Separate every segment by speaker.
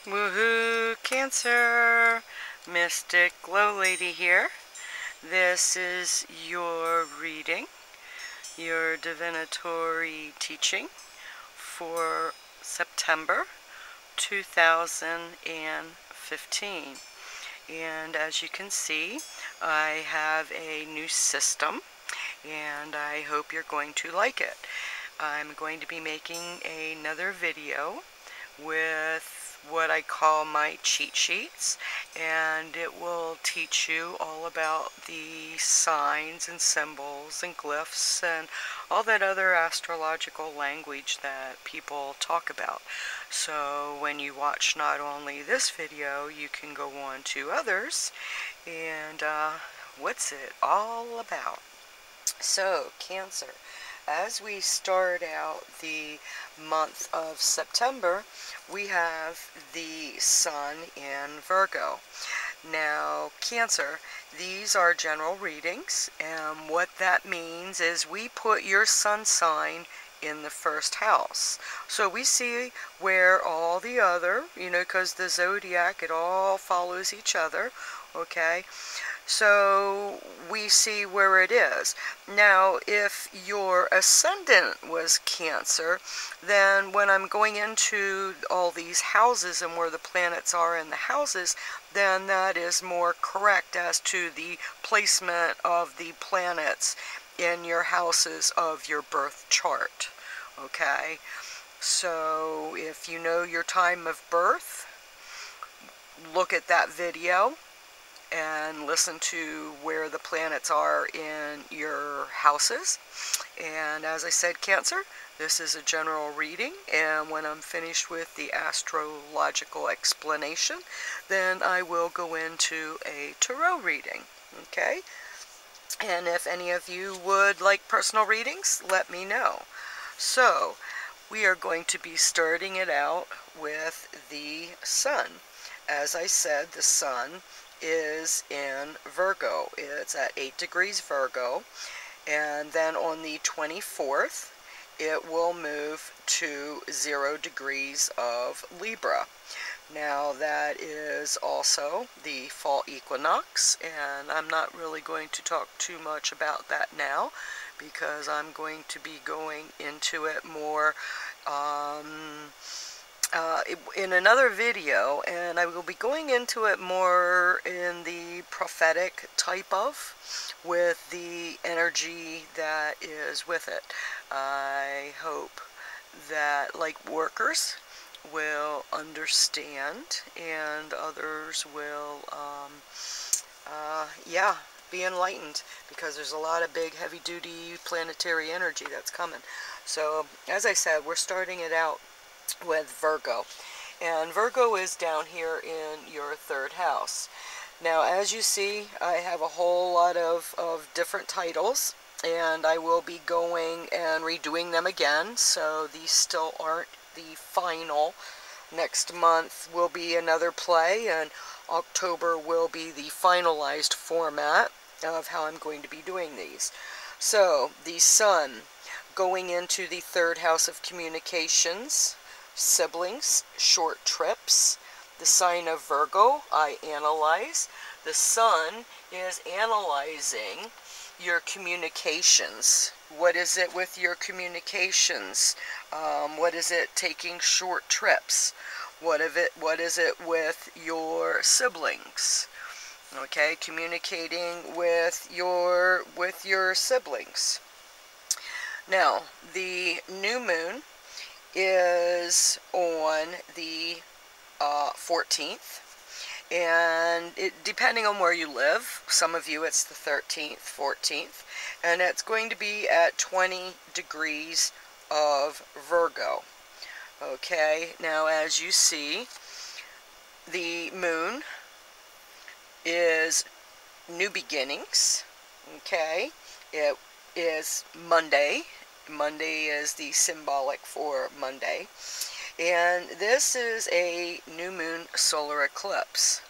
Speaker 1: Woohoo, Cancer! Mystic GLoLady here. This is your reading, your divinatory teaching for September 2015. And as you can see, I have a new system, and I hope you're going to like it. I'm going to be making another video with what I call my cheat sheets, and it will teach you all about the signs and symbols and glyphs and all that other astrological language that people talk about. So when you watch not only this video, you can go on to others and what's it all about. So, Cancer, as we start out the month of September, we have the Sun in Virgo. Now, Cancer, these are general readings, and what that means is we put your sun sign in the first house. So we see where all the other, because the zodiac, it all follows each other, okay? So we see where it is. Now, if your ascendant was Cancer, then when I'm going into all these houses and where the planets are in the houses, then that is more correct as to the placement of the planets in your houses of your birth chart. Okay? So if you know your time of birth, look at that video and listen to where the planets are in your houses. And as I said, Cancer, this is a general reading, and when I'm finished with the astrological explanation, then I will go into a tarot reading, okay? And if any of you would like personal readings, let me know. So, we are going to be starting it out with the Sun. As I said, the Sun is in Virgo. It's at 8 degrees Virgo, and then on the 24th it will move to 0 degrees of Libra. Now that is also the fall equinox, and I'm not really going to talk too much about that now because I'm going to be going into it more in another video, and I will be going into it more in the prophetic type of, with the energy that is with it. I hope that like workers will understand, and others will yeah, be enlightened, because there's a lot of big heavy-duty planetary energy that's coming. So as I said, we're starting it out with Virgo, and Virgo is down here in your third house. Now, as you see, I have a whole lot of different titles, and I will be going and redoing them again, so these still aren't the final. Next month will be another play, and October will be the finalized format of how I'm going to be doing these. So, the Sun going into the third house of communications, siblings, short trips. The sign of Virgo, I analyze. The Sun is analyzing your communications. What is it with your communications? What is it taking short trips? What is it with your siblings? Okay, communicating with your siblings. Now, the new moon is on the 14th, and depending on where you live, some of you it's the 13th, 14th, and it's going to be at 20 degrees of Virgo. Okay, now as you see, the moon is new beginnings. Okay, it is Monday. Monday is the symbolic for Monday. And this is a new moon solar eclipse.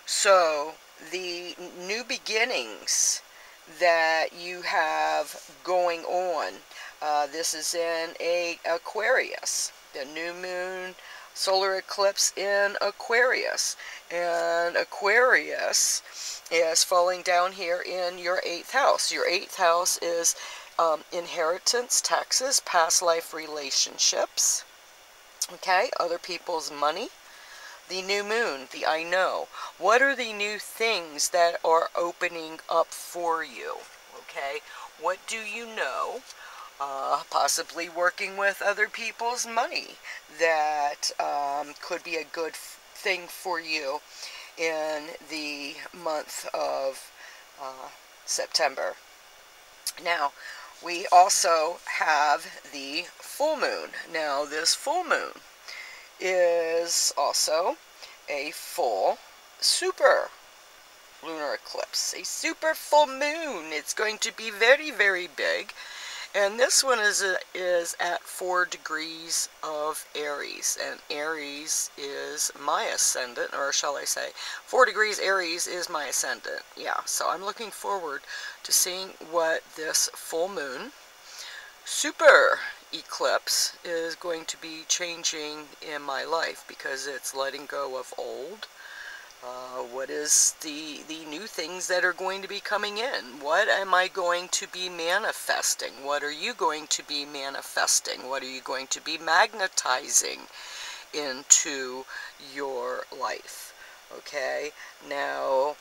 Speaker 1: So the new beginnings that you have going on, this is in a Aquarius. The new moon solar eclipse in Aquarius. And Aquarius is falling down here in your 8th house. Your 8th house is inheritance, taxes, past life relationships, okay, other people's money. The new moon, the I know. What are the new things that are opening up for you? Okay, what do you know? Possibly working with other people's money that could be a good thing for you in the month of September. Now, we also have the full moon. Now, this full moon is also a full super lunar eclipse, a super full moon. It's going to be very, very big. And this one is at 4 degrees of Aries, and Aries is my ascendant, or shall I say, 4 degrees Aries is my ascendant. Yeah, so I'm looking forward to seeing what this full moon super eclipse is going to be changing in my life, because it's letting go of old. What is the new things that are going to be coming in? What am I going to be manifesting? What are you going to be manifesting? What are you going to be magnetizing into your life? Okay, now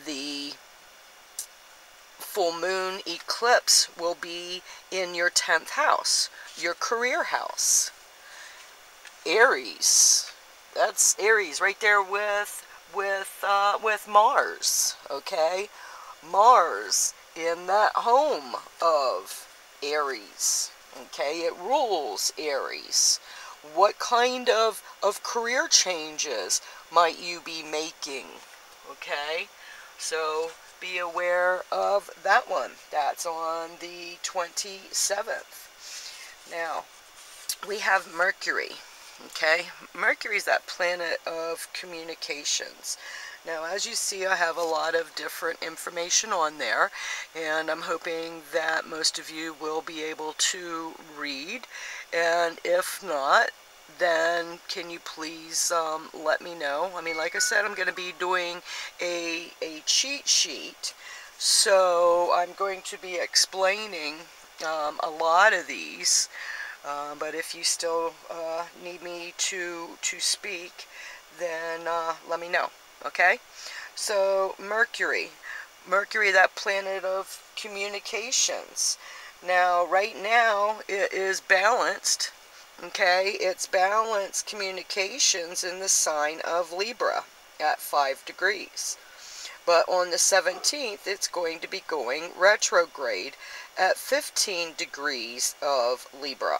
Speaker 1: the full moon eclipse will be in your 10th house, your career house. Aries, that's Aries right there with Mars, okay? Mars in that home of Aries, okay? It rules Aries. What kind of career changes might you be making, okay? So be aware of that one. That's on the 27th. Now, we have Mercury. Okay, Mercury is that planet of communications. Now, as you see, I have a lot of different information on there, and I'm hoping that most of you will be able to read. And if not, then can you please let me know? I mean, like I said, I'm going to be doing a cheat sheet, so I'm going to be explaining a lot of these. But if you still need me to speak, then let me know, okay? So Mercury, that planet of communications. Now, right now, it is balanced, okay? It's balanced communications in the sign of Libra at 5 degrees. But on the 17th, it's going to be going retrograde at 15 degrees of Libra.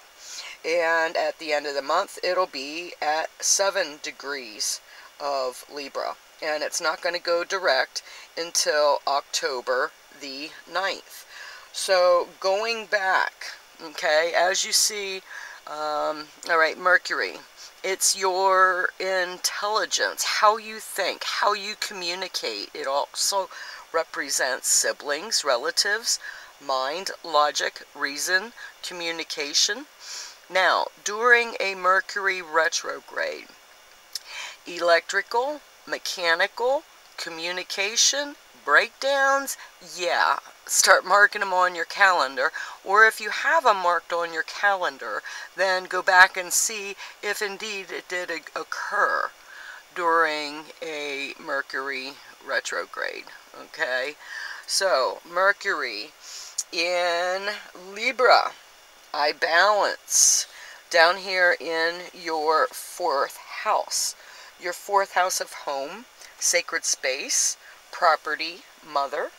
Speaker 1: And at the end of the month, it'll be at 7 degrees of Libra. And it's not going to go direct until October the 9th. So going back, okay, as you see, all right, Mercury, it's your intelligence, how you think, how you communicate. It also represents siblings, relatives, mind, logic, reason, communication. Now, during a Mercury retrograde, electrical, mechanical, communication, breakdowns, yeah, start marking them on your calendar. Or if you have them marked on your calendar, then go back and see if indeed it did occur during a Mercury retrograde, okay? So, Mercury in Libra, I balance down here in your 4th house. Your 4th house of home, sacred space, property, mother.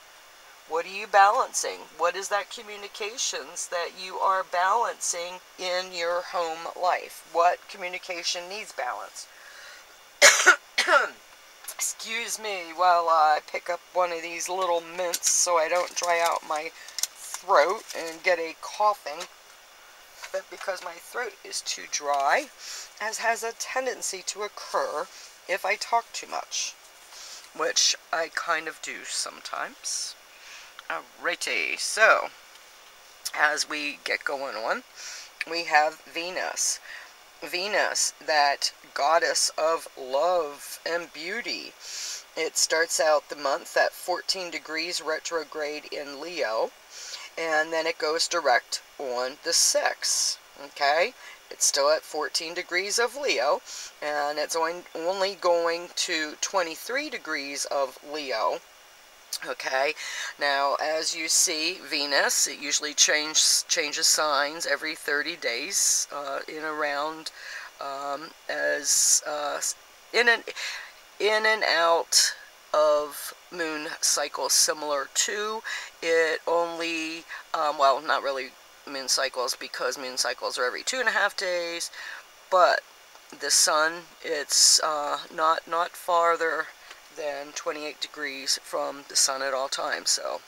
Speaker 1: What are you balancing? What is that communications that you are balancing in your home life? What communication needs balance? Excuse me while I pick up one of these little mints so I don't dry out my throat and get a coughing. But because my throat is too dry, as has a tendency to occur if I talk too much, which I kind of do sometimes. Alrighty, so as we get going on, we have Venus. Venus, that goddess of love and beauty. It starts out the month at 14 degrees retrograde in Leo, and then it goes direct on the 6th, okay? It's still at 14 degrees of Leo, and it's only going to 23 degrees of Leo. Okay, now as you see, Venus, it usually changes signs every 30 days, in around, as in and out of moon cycles, similar to it. Only, well, not really moon cycles, because moon cycles are every 2.5 days, but the sun, it's not farther than 28 degrees from the sun at all times. So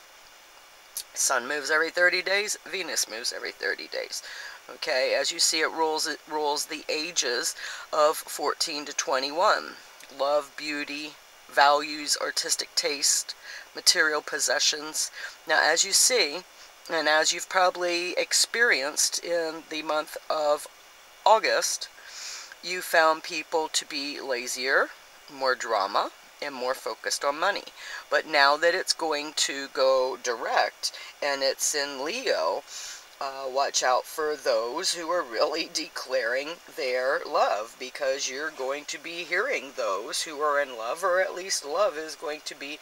Speaker 1: sun moves every 30 days, Venus moves every 30 days. Okay, as you see, it rules the ages of 14 to 21. Love, beauty, values, artistic taste, material possessions. Now, as you see, and as you've probably experienced in the month of August, you found people to be lazier, more drama, and more focused on money. But now that it's going to go direct and it's in Leo, watch out for those who are really declaring their love, because you're going to be hearing those who are in love, or at least love is going to be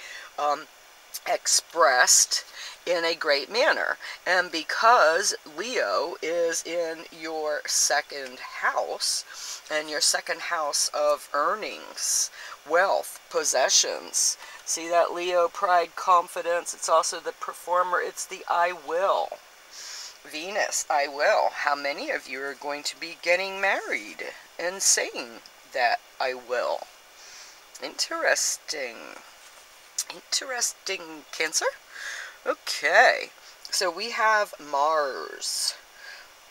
Speaker 1: expressed in a great manner. And because Leo is in your 2nd house, and your 2nd house of earnings, wealth, possessions, see that Leo, pride, confidence, it's also the performer, it's the I will. Venus, I will. How many of you are going to be getting married and saying that I will? Interesting. Interesting, Cancer. Okay, so we have Mars.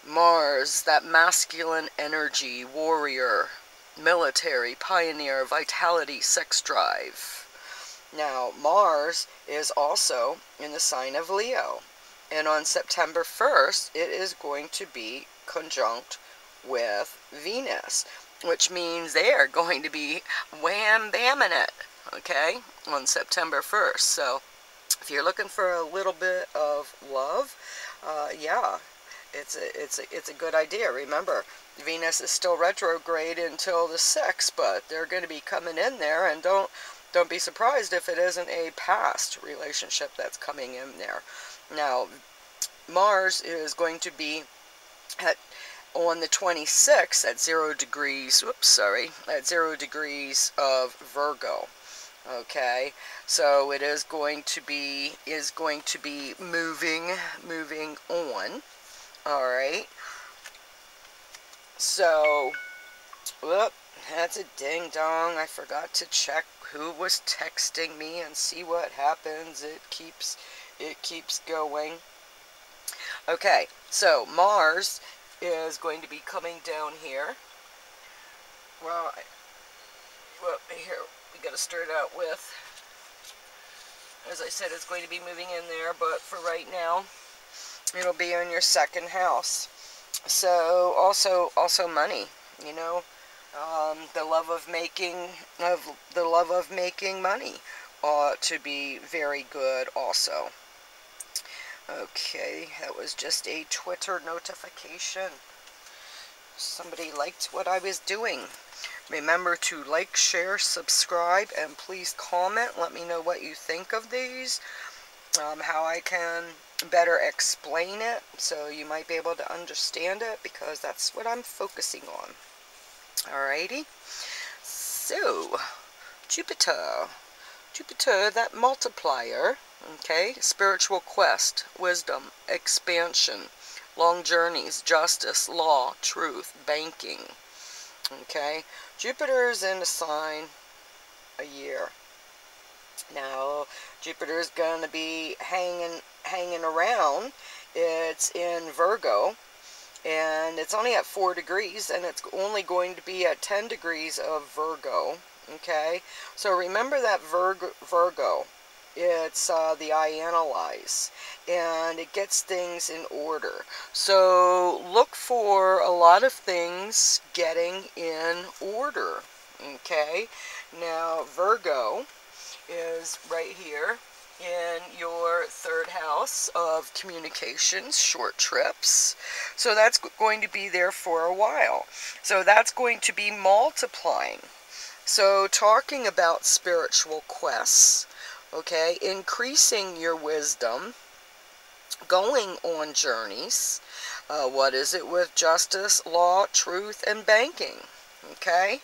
Speaker 1: Mars, that masculine energy, warrior, military, pioneer, vitality, sex drive. Now, Mars is also in the sign of Leo. And on September 1st, it is going to be conjunct with Venus, which means they are going to be wham-bamming it, okay, on September 1st. So if you're looking for a little bit of love, yeah, it's a good idea. Remember, Venus is still retrograde until the 6th, but they're going to be coming in there, and don't be surprised if it isn't a past relationship that's coming in there. Now, Mars is going to be on the 26th at 0 degrees, at 0 degrees of Virgo. Okay, so it is going to be moving on. All right. So, whoop, that's a ding dong. I forgot to check who was texting me and see what happens. It keeps going. Okay, so Mars is going to be coming down here. Well, here we got to start out with, as I said, it's going to be moving in there, but for right now, it'll be in your 2nd house. So also money, you know, the love of making money ought to be very good also. Okay, that was just a Twitter notification. Somebody liked what I was doing. Remember to like, share, subscribe, and please comment. Let me know what you think of these, how I can better explain it so you might be able to understand it, because that's what I'm focusing on. Alrighty. So, Jupiter, that multiplier, okay, spiritual quest, wisdom, expansion, long journeys, justice, law, truth, banking. Okay, Jupiter's in a sign a year. Now, Jupiter's going to be hanging around. It's in Virgo, and it's only at 4 degrees, and it's only going to be at 10 degrees of Virgo. Okay, so remember that Virgo It's the I analyze, and it gets things in order. So look for a lot of things getting in order. Okay, now Virgo is right here in your third house of communications, short trips. So that's going to be there for a while. So that's going to be multiplying. So talking about spiritual quests, okay, increasing your wisdom, going on journeys. What is it with justice, law, truth, and banking? Okay,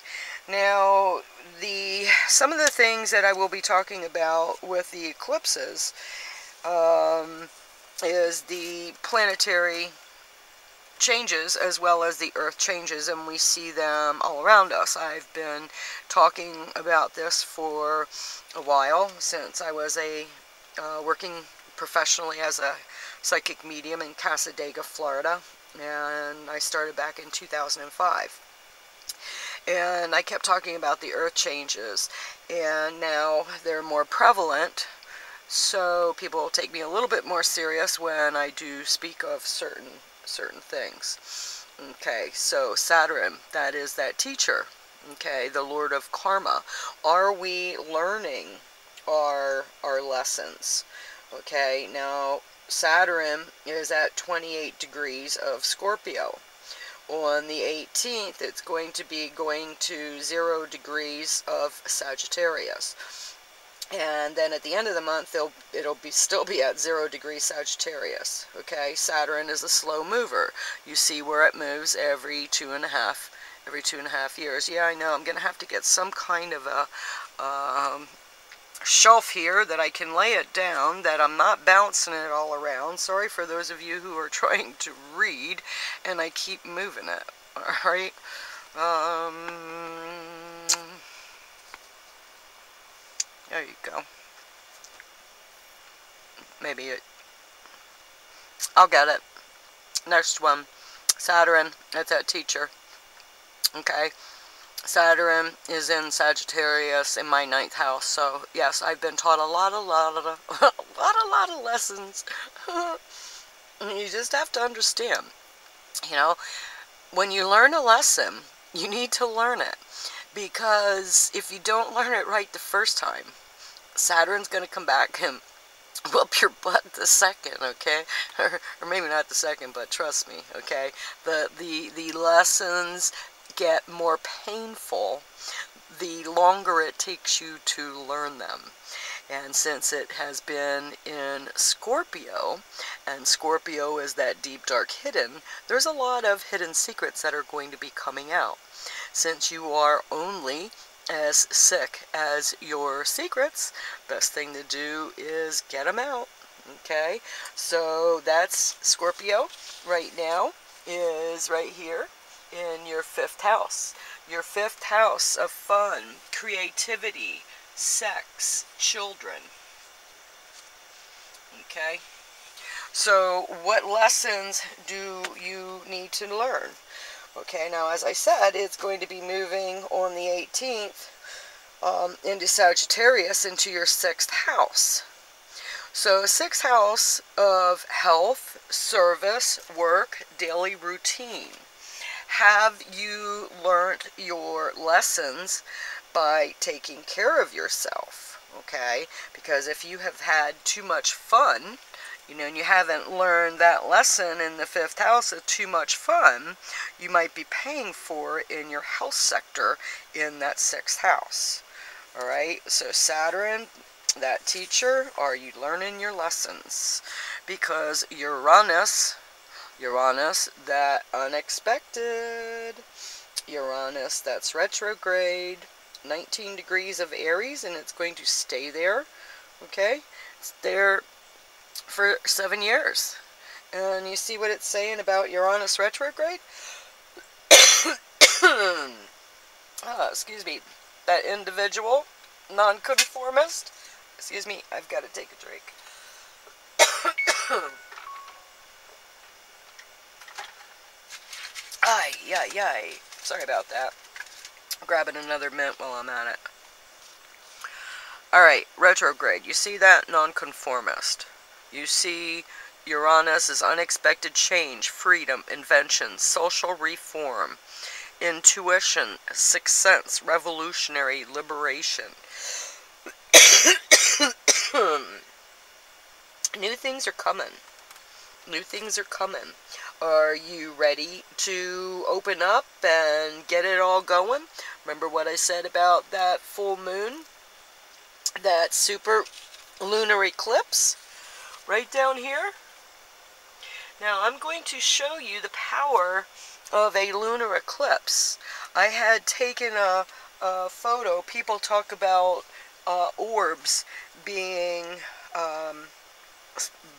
Speaker 1: now some of the things that I will be talking about with the eclipses is the planetary changes as well as the earth changes, and we see them all around us. I've been talking about this for a while, since I was working professionally as a psychic medium in Casadega, Florida, and I started back in 2005. And I kept talking about the earth changes, and now they're more prevalent, so people will take me a little bit more serious when I do speak of certain things. Okay, so Saturn, that is that teacher, okay, the Lord of Karma. Are we learning our lessons? Okay, now Saturn is at 28 degrees of Scorpio. On the 18th, it's going to be going to 0 degrees of Sagittarius. And then at the end of the month, it'll still be at 0 degrees Sagittarius. Okay, Saturn is a slow mover. You see where it moves every two and a half years. Yeah, I know. I'm gonna have to get some kind of a shelf here that I can lay it down, that I'm not bouncing it all around. Sorry for those of you who are trying to read and I keep moving it. Alright. There you go. Maybe I'll get it. Next one. Saturn. That's that teacher. Okay. Saturn is in Sagittarius in my 9th house, so yes, I've been taught a lot of lessons. You just have to understand, you know, when you learn a lesson, you need to learn it, because if you don't learn it right the first time, Saturn's going to come back and whoop your butt the second, okay? Or maybe not the second, but trust me, okay? The lessons get more painful the longer it takes you to learn them. And since it has been in Scorpio, and Scorpio is that deep, dark, hidden, there's a lot of hidden secrets that are going to be coming out. Since you are only as sick as your secrets, best thing to do is get them out. Okay, so that's Scorpio right now, is right here in your 5th house. Your 5th house of fun, creativity, sex, children. Okay, so what lessons do you need to learn? Okay, now as I said, it's going to be moving on the 18th into Sagittarius, into your 6th house. So 6th house of health, service, work, daily routine. Have you learned your lessons by taking care of yourself? Okay, because if you have had too much fun, you know, and you haven't learned that lesson in the 5th house of too much fun, you might be paying for it in your health sector in that 6th house. Alright, so Saturn, that teacher, are you learning your lessons? Because Uranus, that unexpected, Uranus, that's retrograde, 19 degrees of Aries, and it's going to stay there, okay? It's there for 7 years. And you see what it's saying about Uranus retrograde? Excuse me, that individual, nonconformist, excuse me, I've got to take a drink. Ay. Sorry about that. I'm grabbing another mint while I'm at it. Alright, retrograde. You see that? Nonconformist. You see Uranus is unexpected change, freedom, invention, social reform, intuition, sixth sense, revolutionary, liberation. New things are coming. New things are coming. Are you ready to open up and get it all going? Remember what I said about that full moon? That super lunar eclipse? Right down here? Now I'm going to show you the power of a lunar eclipse. I had taken a photo. People talk about orbs being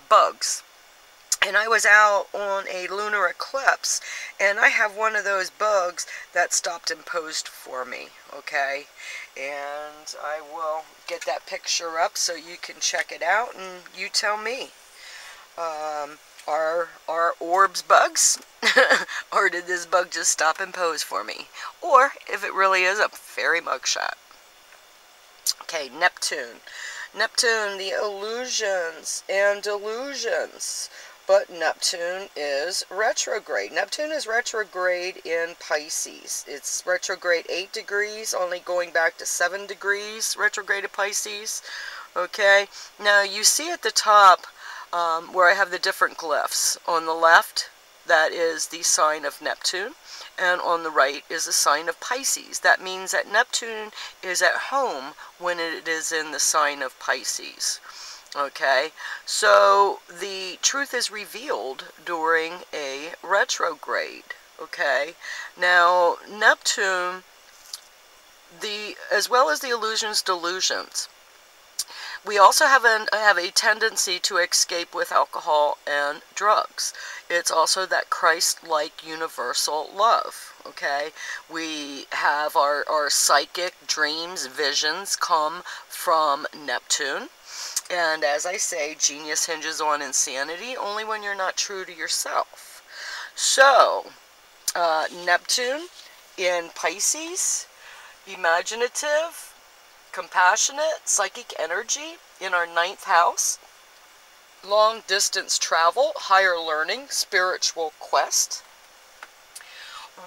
Speaker 1: bugs. And I was out on a lunar eclipse, and I have one of those bugs that stopped and posed for me, okay? And I will get that picture up so you can check it out, and you tell me. Are orbs bugs? Or did this bug just stop and pose for me? Or if it really is a fairy mugshot. Okay, Neptune. Neptune, the illusions and delusions. But Neptune is retrograde. Neptune is retrograde in Pisces. It's retrograde 8 degrees, only going back to 7 degrees retrograde of Pisces. Okay, now you see at the top where I have the different glyphs. On the left, that is the sign of Neptune, and on the right is the sign of Pisces. That means that Neptune is at home when it is in the sign of Pisces. Okay, so the truth is revealed during a retrograde. Okay, now Neptune, as well as the illusions, delusions, we also have a tendency to escape with alcohol and drugs. It's also that Christ-like universal love, okay? We have our psychic dreams, visions come from Neptune. And as I say, genius hinges on insanity only when you're not true to yourself. So, Neptune in Pisces, imaginative, compassionate, psychic energy in our 9th house, long distance travel, higher learning, spiritual quest.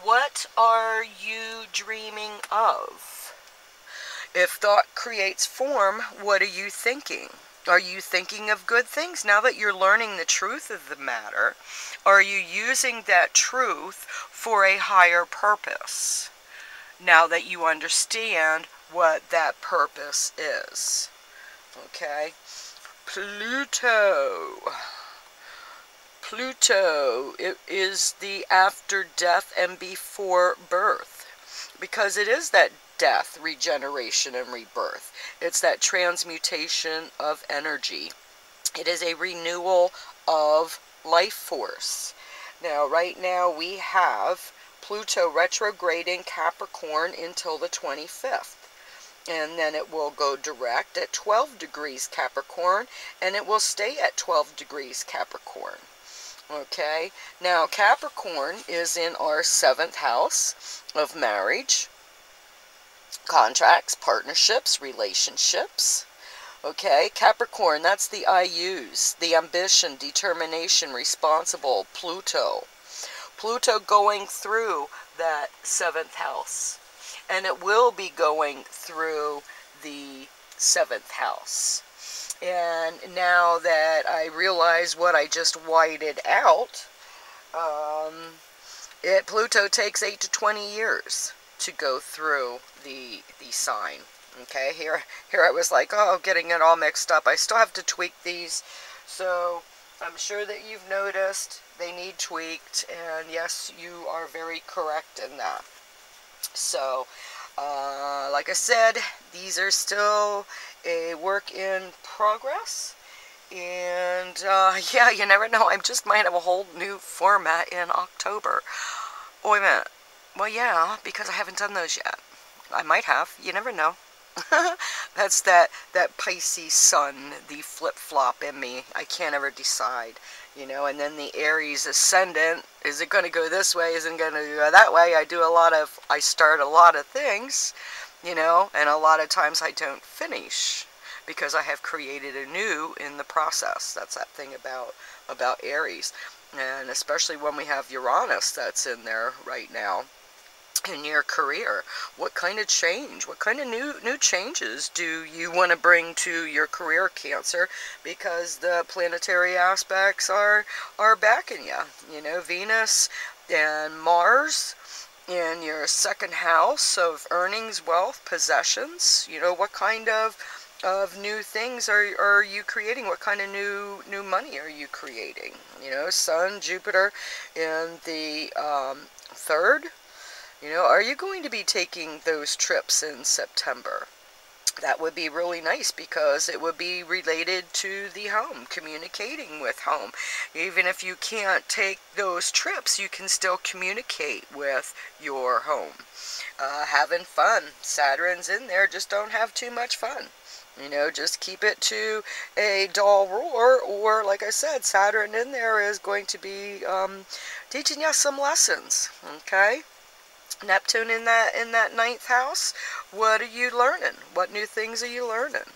Speaker 1: What are you dreaming of? If thought creates form, what are you thinking? Are you thinking of good things? Now that you're learning the truth of the matter, are you using that truth for a higher purpose? Now that you understand what that purpose is. Okay? Pluto. Pluto, it is the after death and before birth. Because it is that death, regeneration, and rebirth. It's that transmutation of energy. It is a renewal of life force. Now, right now we have Pluto retrograde in Capricorn until the 25th. And then it will go direct at 12 degrees Capricorn, and it will stay at 12 degrees Capricorn. Okay, now Capricorn is in our 7th house of marriage, contracts, partnerships, relationships. Okay, Capricorn, that's the IUs, the ambition, determination, responsible, Pluto. Pluto going through that 7th house. And it will be going through the 7th house. And now that I realize what I just whited out, Pluto takes 8 to 20 years to go through the sign. Okay, here I was like, oh, getting it all mixed up. I still have to tweak these. So I'm sure that you've noticed they need tweaked. And yes, you are very correct in that. So, like I said, these are still a work in progress. And, yeah, you never know. I just might have a whole new format in October. Oh, wait a minute. Well, yeah, because I haven't done those yet. I might have. You never know. That's that Pisces sun, the flip-flop in me. I can't ever decide, you know. And then the Aries ascendant, is it going to go this way? Is it going to go that way? I start a lot of things, you know, and a lot of times I don't finish. because I have created a new in the process. That's that thing about Aries. And especially when we have Uranus that's in there right now in your career. What kind of change, what kind of new changes do you want to bring to your career, Cancer? Because the planetary aspects are backing you. You know, Venus and Mars in your second house of earnings, wealth, possessions. You know, what kind of new things are you creating? What kind of new money are you creating? You know, Sun, Jupiter in the third. You know, are you going to be taking those trips in September? That would be really nice because it would be related to the home, communicating with home. Even if you can't take those trips, you can still communicate with your home. Having fun. Saturn's in there, just don't have too much fun. You know, just keep it to a dull roar, or like I said, Saturn in there is going to be teaching you some lessons, okay? Neptune in that ninth house, what are you learning? What new things are you learning?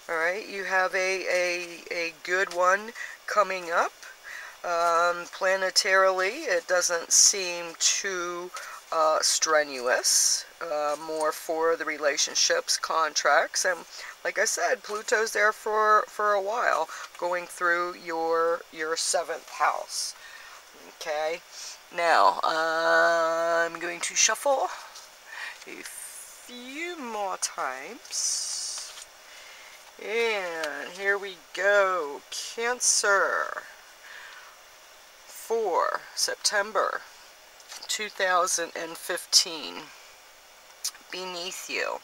Speaker 1: All right, you have a good one coming up. Planetarily, it doesn't seem too strenuous, more for the relationships, contracts, and like I said, Pluto's there for a while, going through your seventh house. Okay, now I'm going to shuffle a few more times, and here we go. Cancer for September 2015. Beneath you,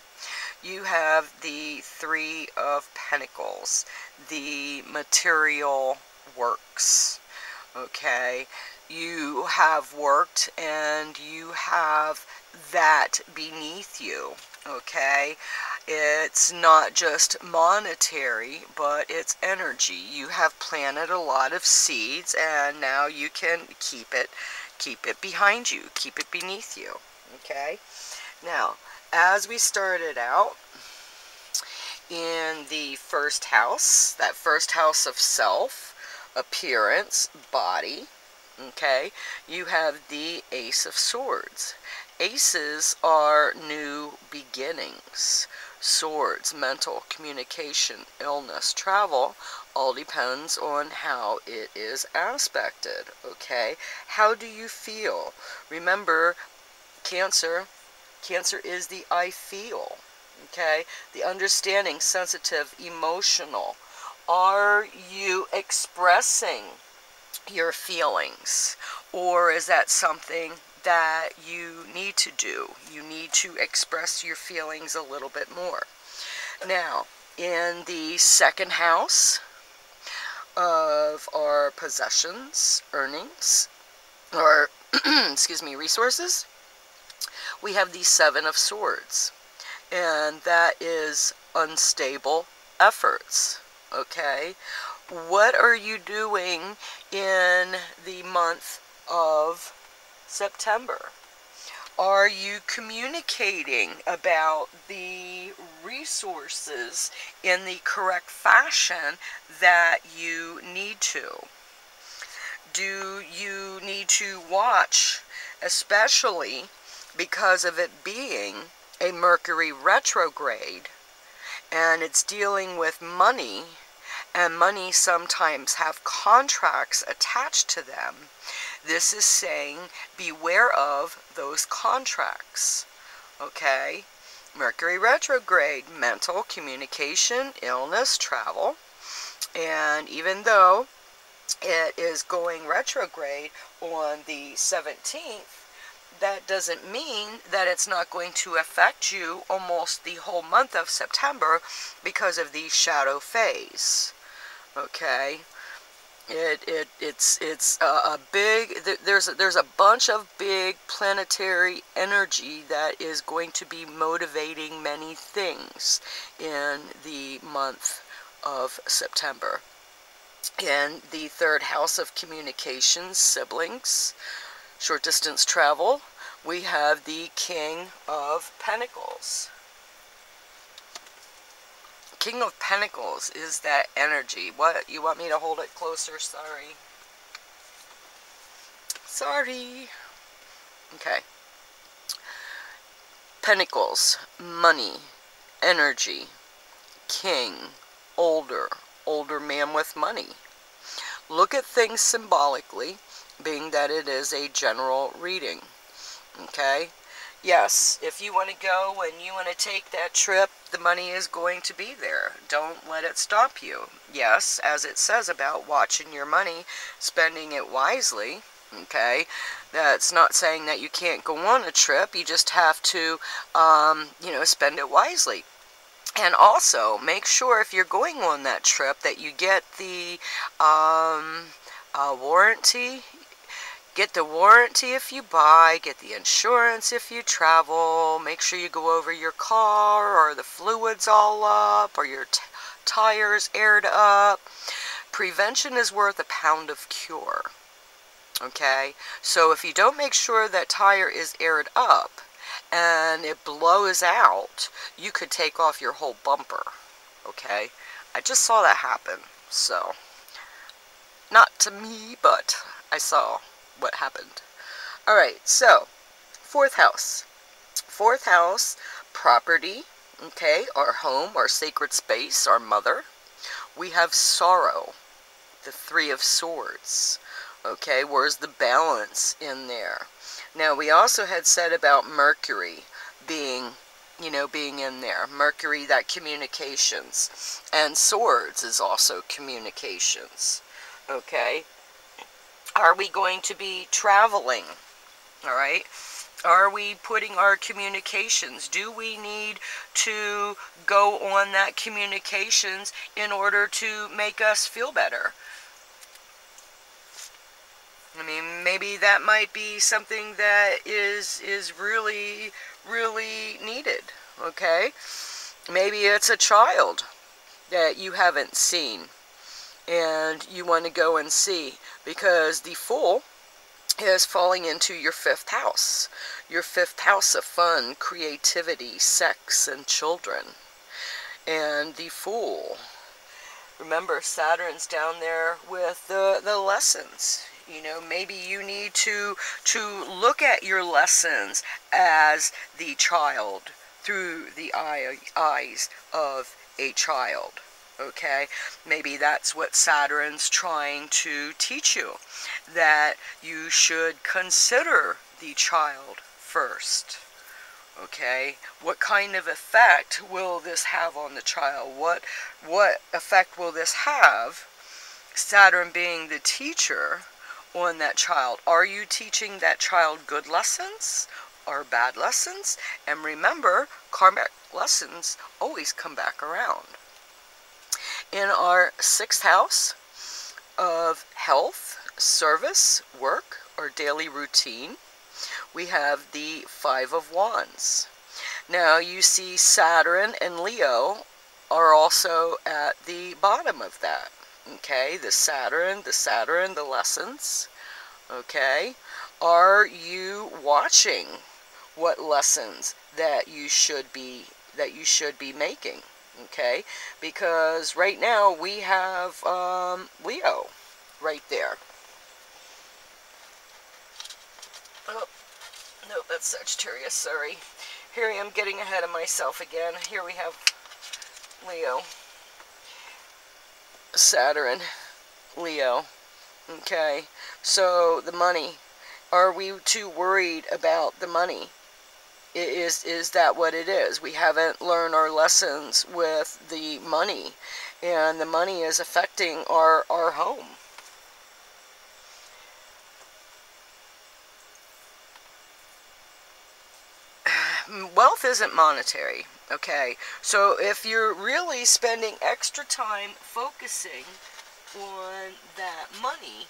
Speaker 1: you have the Three of Pentacles, the material works. Okay, you have worked and you have that beneath you. Okay, it's not just monetary, but it's energy. You have planted a lot of seeds, and now you can keep it behind you, keep it beneath you. Okay, now as we started out in the first house, that first house of self, appearance, body, okay, you have the Ace of Swords. Aces are new beginnings. Swords, mental, communication, illness, travel, all depends on how it is aspected, okay? How do you feel? Remember, Cancer is the I feel, okay? The understanding, sensitive, emotional. Are you expressing your feelings, or is that something that you need to do? You need to express your feelings a little bit more. Now, in the second house of our possessions, earnings, or excuse me, resources, we have the Seven of Swords, and that is unstable efforts. Okay, what are you doing in the month of September? Are you communicating about the resources in the correct fashion that you need to? Do you need to watch, especially because of it being a Mercury retrograde, and it's dealing with money, and money sometimes have contracts attached to them. This is saying beware of those contracts, okay? Mercury retrograde, mental, communication, illness, travel, and even though it is going retrograde on the 17th, that doesn't mean that it's not going to affect you almost the whole month of September because of the shadow phase. Okay, it's a big, there's a bunch of big planetary energy that is going to be motivating many things in the month of September. In the third house of communications, siblings, short distance travel, we have the King of Pentacles. King of Pentacles is that energy. What? You want me to hold it closer? Sorry. Sorry. Okay. Pentacles, money, energy, king, older man with money. Look at things symbolically, being that it is a general reading. Okay? Yes, if you want to go and you want to take that trip, the money is going to be there. Don't let it stop you. Yes, as it says about watching your money, spending it wisely. Okay? That's not saying that you can't go on a trip. You just have to, you know, spend it wisely. And also, make sure if you're going on that trip that you get the warranty. Get the warranty if you buy, get the insurance if you travel, make sure you go over your car or the fluids all up or your tires aired up. Prevention is worth a pound of cure. Okay, so if you don't make sure that tire is aired up and it blows out, you could take off your whole bumper. Okay, I just saw that happen, so not to me, but I saw what happened. Alright, so, 4th house. 4th house, property, okay, our home, our sacred space, our mother. We have sorrow, the 3 of Swords. Okay, where's the balance in there? Now, we also had said about Mercury being, you know, being in there. Mercury, that communications. And Swords is also communications. Okay? Are we going to be traveling? All right. Are we putting our communications? Do we need to go on that communications in order to make us feel better? I mean, maybe that might be something that is really, really needed. Okay. Maybe it's a child that you haven't seen and you want to go and see, because the Fool is falling into your 5th house. Your 5th house of fun, creativity, sex, and children. And the Fool, remember, Saturn's down there with the lessons. You know, maybe you need to look at your lessons as the child, through the eyes of a child. Okay, maybe that's what Saturn's trying to teach you, that you should consider the child first. Okay, what kind of effect will this have on the child? What effect will this have, Saturn being the teacher, on that child? Are you teaching that child good lessons or bad lessons? And remember, karmic lessons always come back around. In our 6th house of health, service, work, or daily routine, we have the 5 of Wands. Now you see Saturn and Leo are also at the bottom of that. Okay, the Saturn, the lessons. Okay, are you watching what lessons that you should be making? Okay, because right now we have Leo right there. Oh, no, that's Sagittarius, sorry. Here I am getting ahead of myself again. Here we have Leo, Saturn, Leo. Okay, so the money. Are we too worried about the money? Is that what it is? We haven't learned our lessons with the money, and the money is affecting our home. Wealth isn't monetary, okay? So if you're really spending extra time focusing on that money,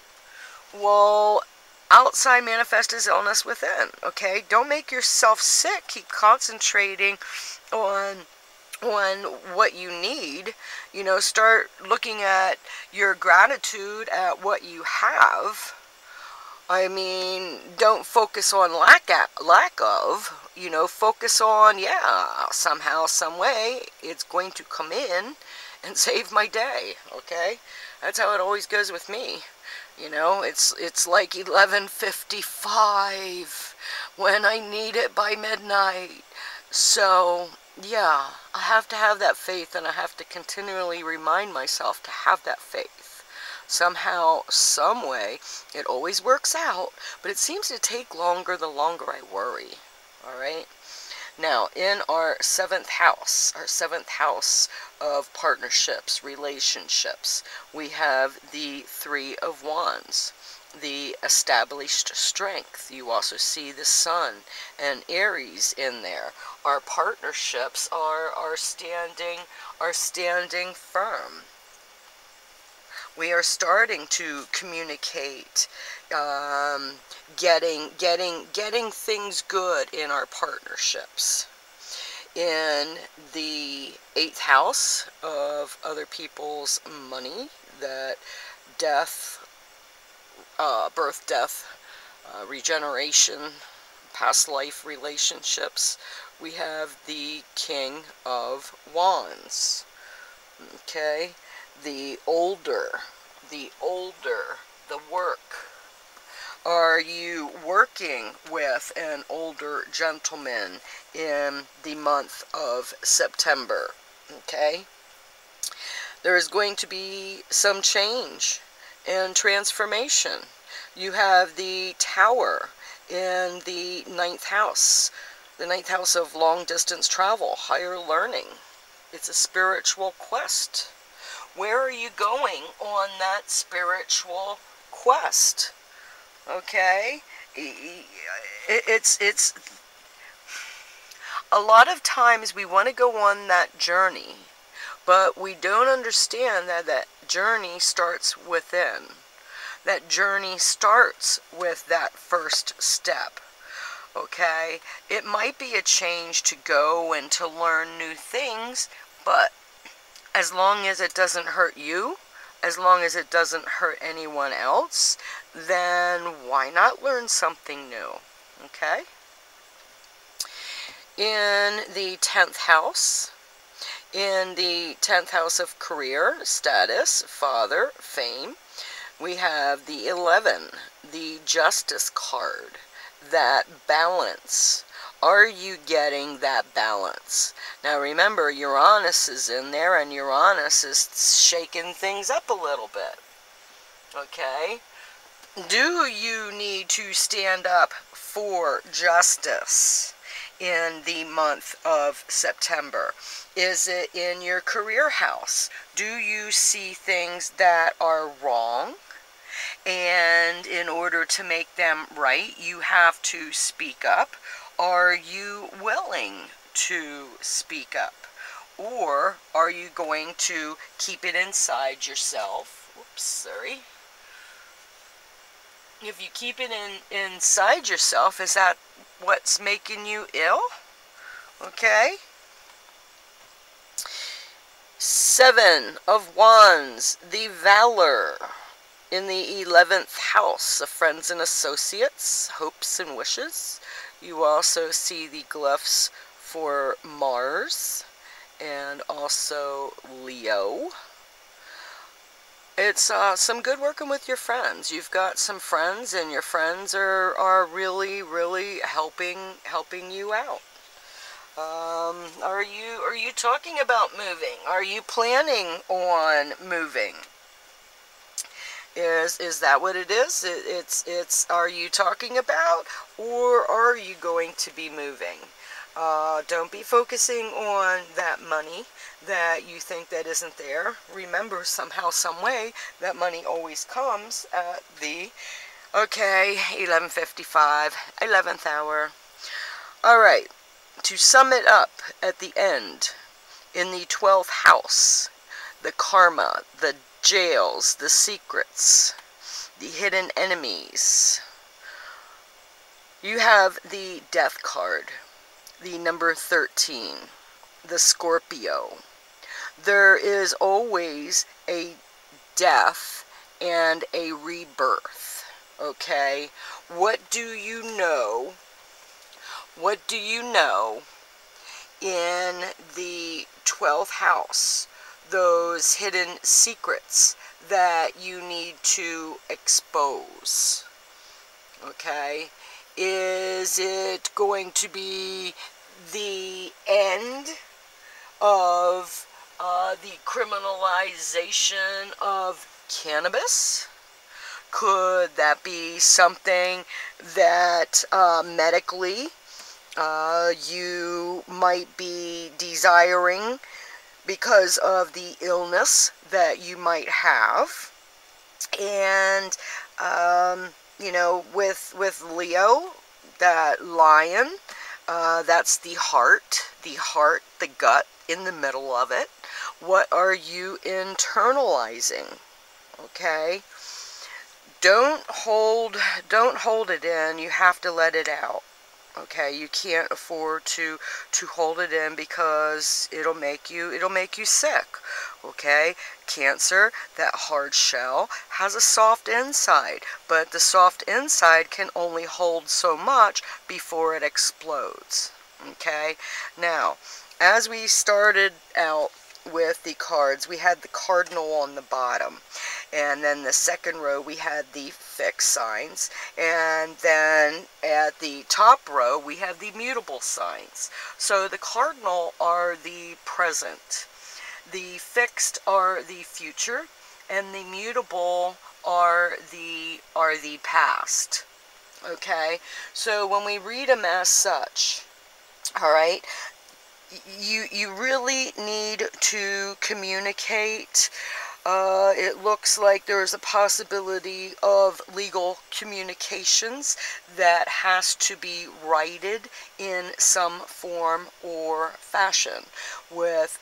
Speaker 1: well, outside manifest as illness within, okay? Don't make yourself sick. Keep concentrating on what you need. You know, start looking at your gratitude at what you have. I mean, don't focus on lack of, you know, focus on, yeah, somehow, some way, it's going to come in and save my day, okay? That's how it always goes with me. You know, it's like 11:55 when I need it by midnight. So, yeah, I have to have that faith, and I have to continually remind myself to have that faith. Somehow, some way, it always works out, but it seems to take longer the longer I worry. All right? Now, in our seventh house of partnerships, relationships, we have the Three of Wands, the established strength. You also see the Sun and Aries in there. Our partnerships are standing firm. We are starting to communicate, getting things good in our partnerships. In the 8th house of other people's money, that death, birth, death, regeneration, past life relationships, we have the King of Wands. Okay? The older, the work. Are you working with an older gentleman in the month of September? Okay? There is going to be some change and transformation. You have the Tower in the 9th house. The 9th house of long distance travel, higher learning. It's a spiritual quest. Where are you going on that spiritual quest? Okay? It's a lot of times we want to go on that journey, but we don't understand that that journey starts within. That journey starts with that first step. Okay? It might be a change to go and to learn new things, but as long as it doesn't hurt you, as long as it doesn't hurt anyone else, then why not learn something new? Okay? In the 10th house, of career, status, father, fame, we have the 11, the Justice card, that balance. Are you getting that balance? Now remember, Uranus is in there, and Uranus is shaking things up a little bit. Okay? Do you need to stand up for justice in the month of September? Is it in your career house? Do you see things that are wrong? And in order to make them right, you have to speak up. Are you willing to speak up? Or are you going to keep it inside yourself? Whoops, sorry. If you keep it inside yourself, is that what's making you ill? Okay? 7 of Wands, the Valor. In the 11th house of friends and associates, hopes and wishes. You also see the glyphs for Mars and also Leo. It's some good working with your friends. You've got some friends, and your friends are really, really helping you out. Are you talking about moving? Are you planning on moving? Is that what it is? It's are you talking about, or are you going to be moving? Don't be focusing on that money that you think that isn't there. Remember, somehow, some way, that money always comes at the, okay, 11:55, 11th hour. All right, to sum it up at the end, in the 12th house, the karma, the jails, the secrets, the hidden enemies. You have the Death card, the number 13, the Scorpio. There is always a death and a rebirth. Okay, what do you know? What do you know in the 12th house? Those hidden secrets that you need to expose. Okay, is it going to be the end of the criminalization of cannabis? Could that be something that medically you might be desiring because of the illness that you might have? And you know, with Leo, that lion, that's the heart, the gut in the middle of it. What are you internalizing? Okay, don't hold it in. You have to let it out. Okay, you can't afford to hold it in, because it'll make you sick. Okay, Cancer, that hard shell has a soft inside, but the soft inside can only hold so much before it explodes. Okay, now as we started out with the cards, we had the cardinal on the bottom, and then the second row we had the fixed signs, and then at the top row we have the mutable signs. So the cardinal are the present, the fixed are the future, and the mutable are the past. Okay, so when we read them as such, all right, you really need to communicate. It looks like there's a possibility of legal communications that has to be righted in some form or fashion with